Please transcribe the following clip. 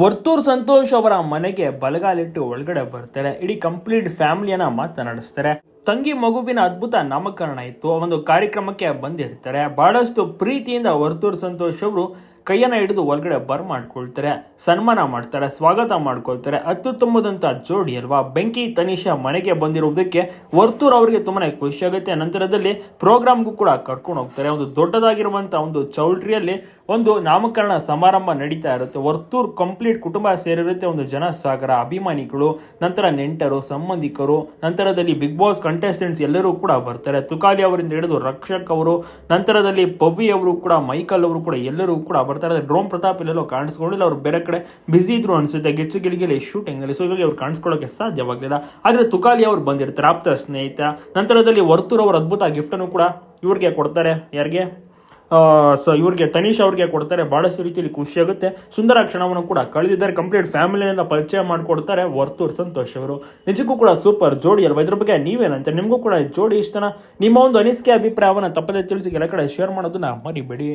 ವರ್ತೂರ್ ಸಂತೋಷ್ ಅವರ ಮನೆಗೆ ಬಲಗಾಲಿಟ್ಟು ಒಳಗಡೆ ಬರ್ತಾರೆ. ಇಡೀ ಕಂಪ್ಲೀಟ್ ಫ್ಯಾಮಿಲಿಯನ್ನ ಮಾತನಾಡಿಸ್ತಾರೆ. ತಂಗಿ ಮಗುವಿನ ಅದ್ಭುತ ನಾಮಕರಣ ಇತ್ತು. ಒಂದು ಕಾರ್ಯಕ್ರಮಕ್ಕೆ ಬಂದಿರ್ತಾರೆ. ಬಹಳಷ್ಟು ಪ್ರೀತಿಯಿಂದ ವರ್ತೂರ್ ಸಂತೋಷ್ ಅವರು ಕೈಯನ್ನ ಹಿಡಿದು ಒಳಗಡೆ ಮಾಡ್ಕೊಳ್ತಾರೆ, ಸನ್ಮಾನ ಮಾಡ್ತಾರೆ, ಸ್ವಾಗತ ಮಾಡ್ಕೊಳ್ತಾರೆ. ಅತ್ಯುತ್ತಮದಂತ ಜೋಡಿ ಅಲ್ವಾ. ಬೆಂಕಿ ತನಿಷಾ ಮನೆಗೆ ಬಂದಿರುವುದಕ್ಕೆ ವರ್ತೂರ್ ಅವರಿಗೆ ತುಂಬಾನೇ ಖುಷಿ ಆಗುತ್ತೆ. ನಂತರದಲ್ಲಿ ಪ್ರೋಗ್ರಾಮ್ಗೂ ಕೂಡ ಕರ್ಕೊಂಡು ಹೋಗ್ತಾರೆ. ಒಂದು ದೊಡ್ಡದಾಗಿರುವಂತಹ ಒಂದು ಚೌಲ್ಟ್ರಿಯಲ್ಲಿ ಒಂದು ನಾಮಕರಣ ಸಮಾರಂಭ ನಡೀತಾ ಇರುತ್ತೆ. ವರ್ತೂರ್ ಕಂಪ್ಲೀಟ್ ಕುಟುಂಬ ಸೇರಿರುತ್ತೆ. ಒಂದು ಜನಸಾಗರ, ಅಭಿಮಾನಿಗಳು, ನಂತರ ನೆಂಟರು, ಸಂಬಂಧಿಕರು, ನಂತರದಲ್ಲಿ ಬಿಗ್ ಬಾಸ್ ಕಂಟೆಸ್ಟೆಂಟ್ಸ್ ಎಲ್ಲರೂ ಕೂಡ ಬರ್ತಾರೆ. ತುಕಾಲಿ ಅವರಿಂದ ಹಿಡಿದು ರಕ್ಷಕ್ ಅವರು, ನಂತರದಲ್ಲಿ ಪವಿ ಅವರು ಕೂಡ, ಮೈಕಲ್ ಅವರು ಕೂಡ ಎಲ್ಲರೂ ಕೂಡ ಬರ್ತಾರೆ. ಡ್ರೋಮ್ ಪ್ರತಾಪ್ ಇಲ್ಲೆಲ್ಲೋ ಕಾಣಿಸ್ಕೊಂಡಿಲ್ಲ. ಅವ್ರು ಬೇರೆ ಕಡೆ ಬಿಸಿ ಇದ್ರು ಅನ್ಸುತ್ತೆ, ಗೆಚ್ಚು ಗಿಲಿಗಿಲಿ ಶೂಟಿಂಗ್ ಅಲ್ಲಿ. ಸೊ ಇವಾಗ ಅವ್ರು ಕಾಣಿಸ್ಕೊಳ್ಳೋಕೆ ಸಾಧ್ಯವಾಗಲಿಲ್ಲ. ಆದ್ರೆ ತುಕಾಲಿ ಅವ್ರು ಬಂದಿರ್ತಾರೆ, ಆಪ್ತ ಸ್ನೇಹಿತ. ನಂತರದಲ್ಲಿ ವರ್ತೂರ್ ಅವರ ಅದ್ಭುತ ಗಿಫ್ಟ್ ಅನ್ನು ಕೂಡ ಇವ್ರಿಗೆ ಕೊಡ್ತಾರೆ. ಯಾರಿಗೆ? ಇವ್ರಿಗೆ ತನಿಷ್ ಅವ್ರಿಗೆ ಕೊಡ್ತಾರೆ. ಬಹಳಷ್ಟು ರೀತಿಯಲ್ಲಿ ಖುಷಿಯಾಗುತ್ತೆ. ಸುಂದರ ಕ್ಷಣವನ್ನು ಕೂಡ ಕಳೆದಿದ್ದಾರೆ. ಕಂಪ್ಲೀಟ್ ಫ್ಯಾಮಿಲಿಯನ್ನ ಪರಿಚಯ ಮಾಡಿಕೊಡ್ತಾರೆ ವರ್ತೂರ್ ಸಂತೋಷ್ ಅವರು. ನಿಜಕ್ಕೂ ಕೂಡ ಸೂಪರ್ ಜೋಡಿ ಅಲ್ವಾ. ಇದ್ರ ಬಗ್ಗೆ ನೀವೇನಂತ? ನಿಮಗೂ ಕೂಡ ಜೋಡಿ ಇಷ್ಟನ? ನಿಮ್ಮ ಒಂದು ಅನಿಸಿಕೆ, ಅಭಿಪ್ರಾಯವನ್ನು ತಪ್ಪದೆ ತಿಳಿಸಿ ಎಲ್ಲ ಕಡೆ ಶೇರ್ ಮಾಡೋದನ್ನ ಮರಿಬೇಡಿ.